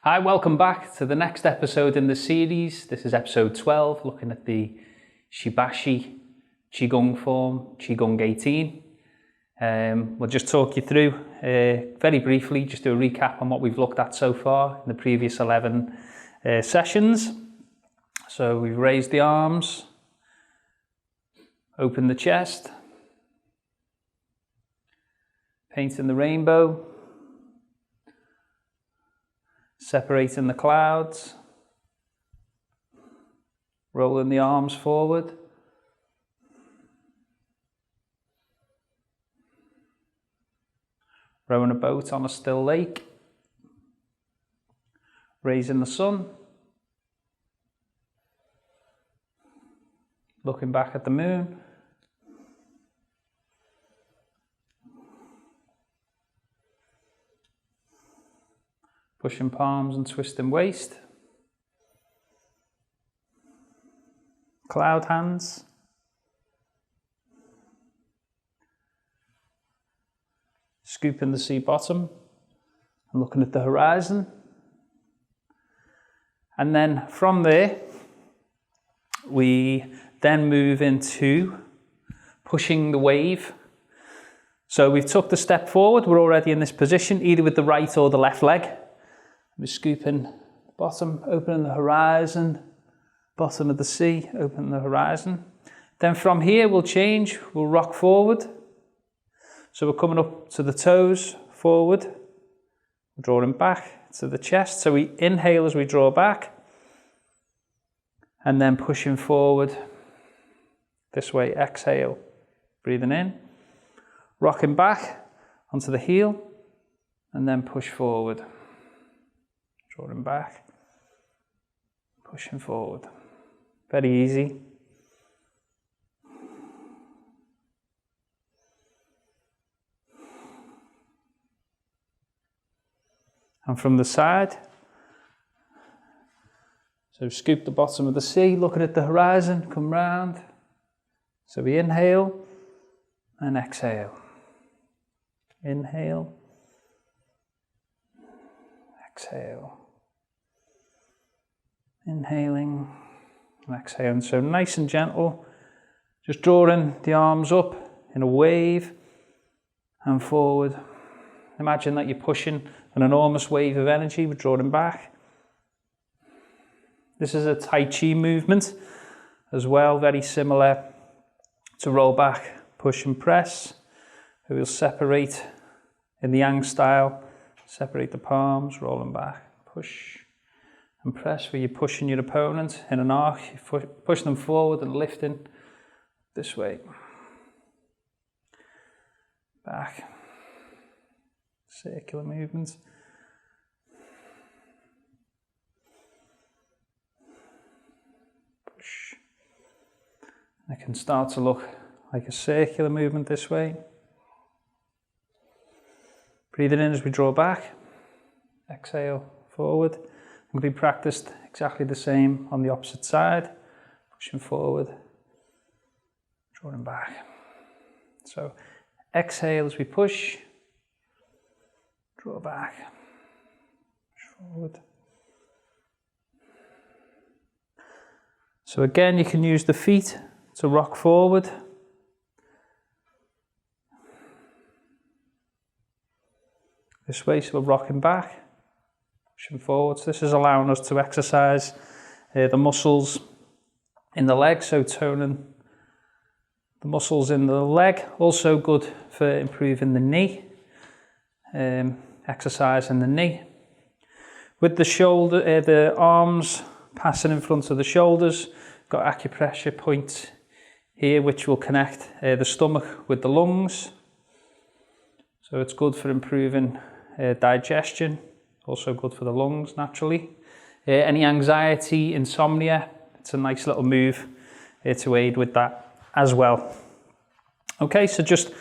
Hi, welcome back to the next episode in the series. This is episode 12, looking at the Shibashi Qigong form, Qigong 18. We'll just talk you through, very briefly, just do a recap on what we've looked at so far in the previous 11 sessions. So we've raised the arms, opened the chest, painting the rainbow, separating the clouds, rolling the arms forward, rowing a boat on a still lake, raising the sun, looking back at the moon, pushing palms and twisting waist, cloud hands, scooping the sea bottom and looking at the horizon. And then from there, we then move into pushing the wave. So we've took the step forward, we're already in this position, either with the right or the left leg. We're scooping the bottom, opening the horizon, bottom of the sea, opening the horizon. Then from here we'll change, we'll rock forward. So we're coming up to the toes, forward, we're drawing back to the chest. So we inhale as we draw back, and then pushing forward this way, exhale, breathing in, rocking back onto the heel, and then push forward. Drawing back, pushing forward. Very easy. And from the side, so scoop the bottom of the sea, looking at the horizon, come round. So we inhale and exhale. Inhale, exhale. Inhaling and exhaling. So nice and gentle, just drawing the arms up in a wave and forward. Imagine that you're pushing an enormous wave of energy, we're drawing back. This is a Tai Chi movement as well, very similar to roll back, push and press. We'll separate in the Yang style, separate the palms, rolling back, push and press, where you're pushing your opponent in an arc, you push them forward and lifting this way, back, circular movements. Push. It can start to look like a circular movement this way. Breathing in as we draw back, exhale forward. Can be practiced exactly the same on the opposite side, pushing forward, drawing back. So exhale as we push, draw back, push forward. So again, you can use the feet to rock forward. This way, so we're rocking back, pushing forwards. This is allowing us to exercise the muscles in the leg, so toning the muscles in the leg. Also good for improving the knee, exercising the knee. With the shoulder, the arms passing in front of the shoulders, got acupressure points here which will connect the stomach with the lungs. So it's good for improving digestion. Also good for the lungs, naturally. Any anxiety, insomnia, it's a nice little move to aid with that as well. Okay, so just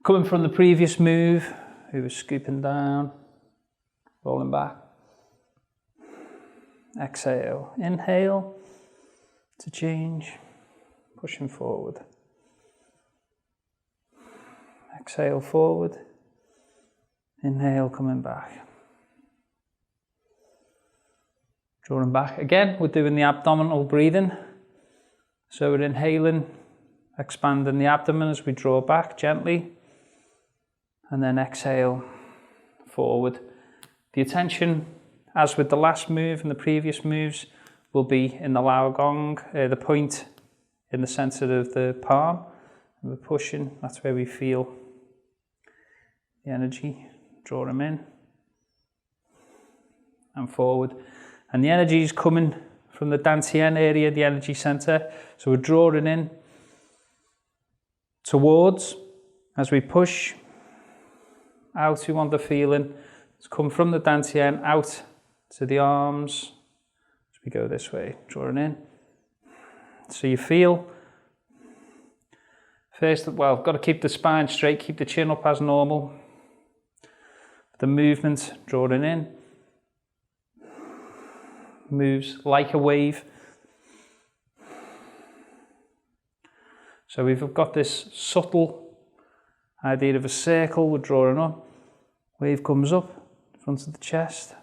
coming from the previous move, we were scooping down, rolling back. Exhale, inhale to change, pushing forward. Exhale forward, inhale coming back. Drawing back. Again, we're doing the abdominal breathing. So we're inhaling, expanding the abdomen as we draw back gently. And then exhale, forward. The attention, as with the last move and the previous moves, will be in the Lao Gong, the point in the center of the palm. And we're pushing, that's where we feel the energy. Draw them in and forward. And the energy is coming from the Dantian area, the energy center. So we're drawing in towards, as we push out, we want the feeling to come from the Dantian out to the arms. As we go this way, drawing in. So you feel, first, well, got to keep the spine straight, keep the chin up as normal. The movement, drawing in, moves like a wave. So we've got this subtle idea of a circle, we're drawing up, wave comes up in front of the chest,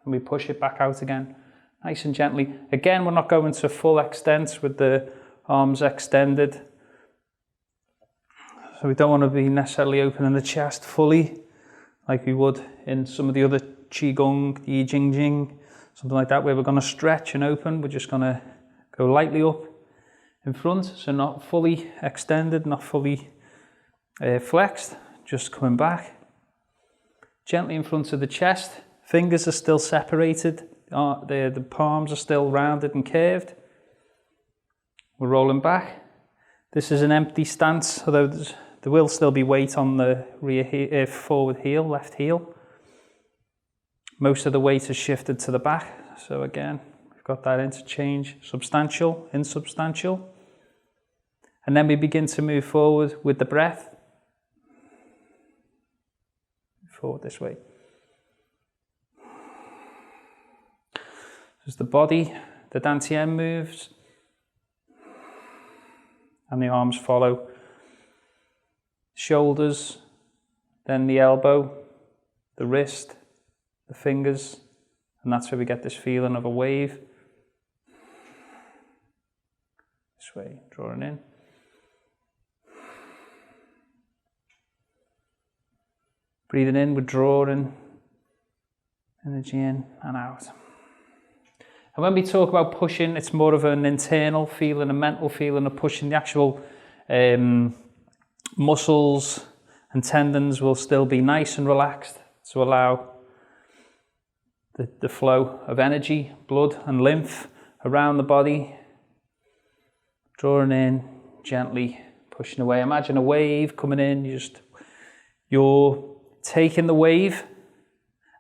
and we push it back out again, nice and gently. Again, we're not going to full extent with the arms extended. So we don't want to be necessarily opening the chest fully, like we would in some of the other Qigong, the I Ching Ching, something like that, where we're going to stretch and open. We're just going to go lightly up in front, so not fully extended, not fully flexed, just coming back. Gently in front of the chest, fingers are still separated, the palms are still rounded and curved. We're rolling back. This is an empty stance, although there will still be weight on the forward heel, left heel. Most of the weight is shifted to the back. So again, we've got that interchange, substantial, insubstantial. And then we begin to move forward with the breath. Forward this way. As the body, the Dantian moves, and the arms follow. Shoulders, then the elbow, the wrist, the fingers, and that's where we get this feeling of a wave. This way, drawing in. Breathing in, we're drawing energy in and out. And when we talk about pushing, it's more of an internal feeling, a mental feeling of pushing. The actual muscles and tendons will still be nice and relaxed to allow the flow of energy, blood and lymph around the body. Drawing in, gently pushing away. Imagine a wave coming in, you're taking the wave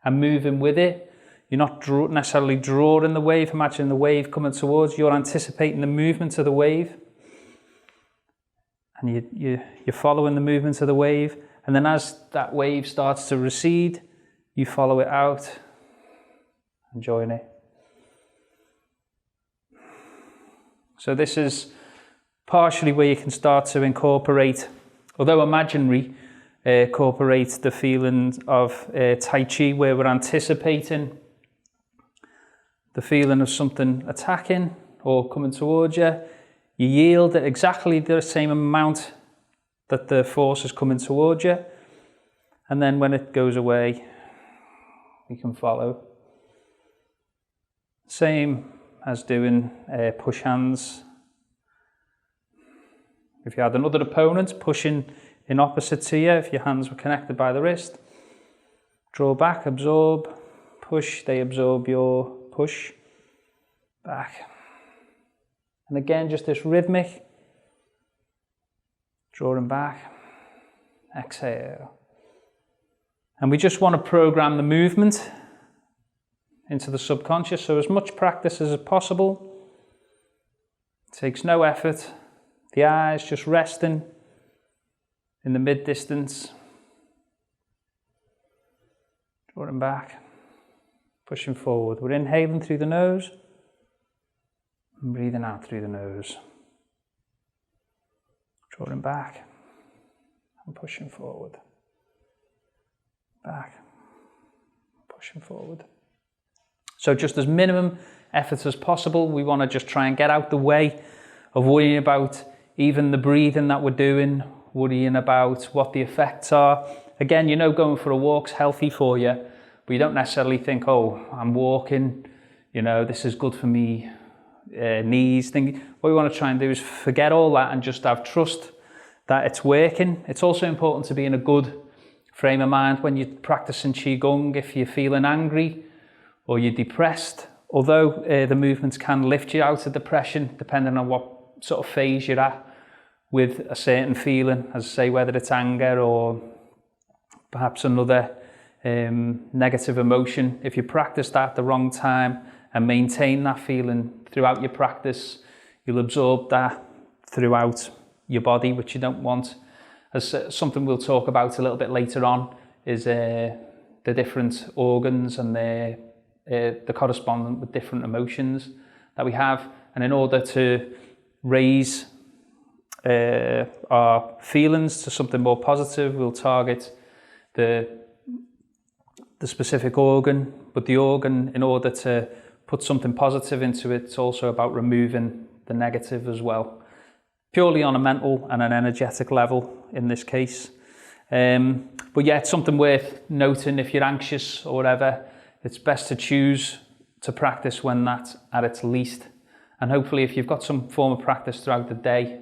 and moving with it. You're not necessarily drawing the wave. Imagine the wave coming towards you. You're anticipating the movement of the wave. And you're following the movement of the wave. And then as that wave starts to recede, you follow it out, enjoying it. So this is partially where you can start to incorporate, although imaginary, incorporate the feelings of Tai Chi, where we're anticipating the feeling of something attacking or coming towards you. You yield at exactly the same amount that the force is coming towards you. And then when it goes away, you can follow. Same as doing push hands. If you had another opponent pushing in opposite to you, if your hands were connected by the wrist, draw back, absorb, push, they absorb your push, back. And again, just this rhythmic, drawing back, exhale. And we just want to program the movement into the subconscious, so as much practice as possible. It takes no effort. The eyes just resting in the mid-distance. Drawing back, pushing forward. We're inhaling through the nose and breathing out through the nose. Drawing back and pushing forward. Back, pushing forward. So just as minimum effort as possible. We want to just try and get out the way of worrying about even the breathing that we're doing, worrying about what the effects are. Again, you know, going for a walk's healthy for you, but you don't necessarily think, oh, I'm walking, you know, this is good for me, knees. What we want to try and do is forget all that and just have trust that it's working. It's also important to be in a good frame of mind when you're practicing Qigong. If you're feeling angry or you're depressed, although the movements can lift you out of depression, depending on what sort of phase you're at with a certain feeling, as I say, whether it's anger or perhaps another negative emotion. If you practice that at the wrong time and maintain that feeling throughout your practice, you'll absorb that throughout your body, which you don't want. As something we'll talk about a little bit later on is the different organs and the correspondent with different emotions that we have. And in order to raise our feelings to something more positive, we'll target the specific organ, but the organ, in order to put something positive into it, it's also about removing the negative as well, purely on a mental and an energetic level in this case. But yeah, it's something worth noting. If you're anxious or whatever, it's best to choose to practice when that's at its least. And hopefully if you've got some form of practice throughout the day,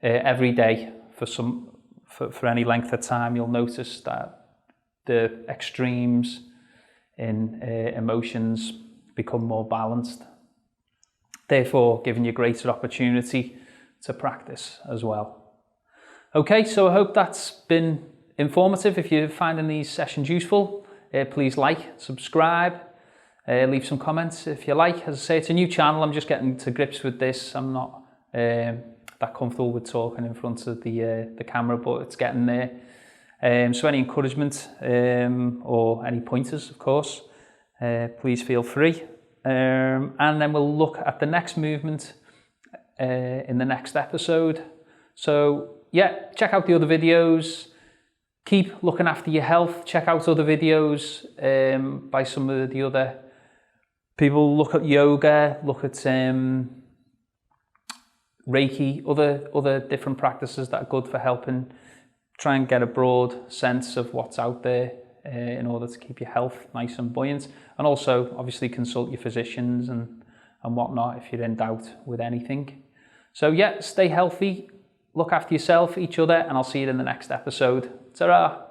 every day for any length of time, you'll notice that the extremes in emotions become more balanced, therefore giving you greater opportunity to practice as well. Okay, so I hope that's been informative. If you're finding these sessions useful, please like, subscribe, leave some comments if you like. As I say, it's a new channel. I'm just getting to grips with this. I'm not that comfortable with talking in front of the camera, but it's getting there. So any encouragement or any pointers, of course, please feel free. And then we'll look at the next movement in the next episode. So yeah, check out the other videos. Keep looking after your health. Check out other videos by some of the other people. Look at yoga, look at Reiki, other different practices that are good for helping try and get a broad sense of what's out there in order to keep your health nice and buoyant. And also, obviously, consult your physicians and whatnot if you're in doubt with anything. So yeah, stay healthy, look after yourself, each other, and I'll see you in the next episode. Ta-ra!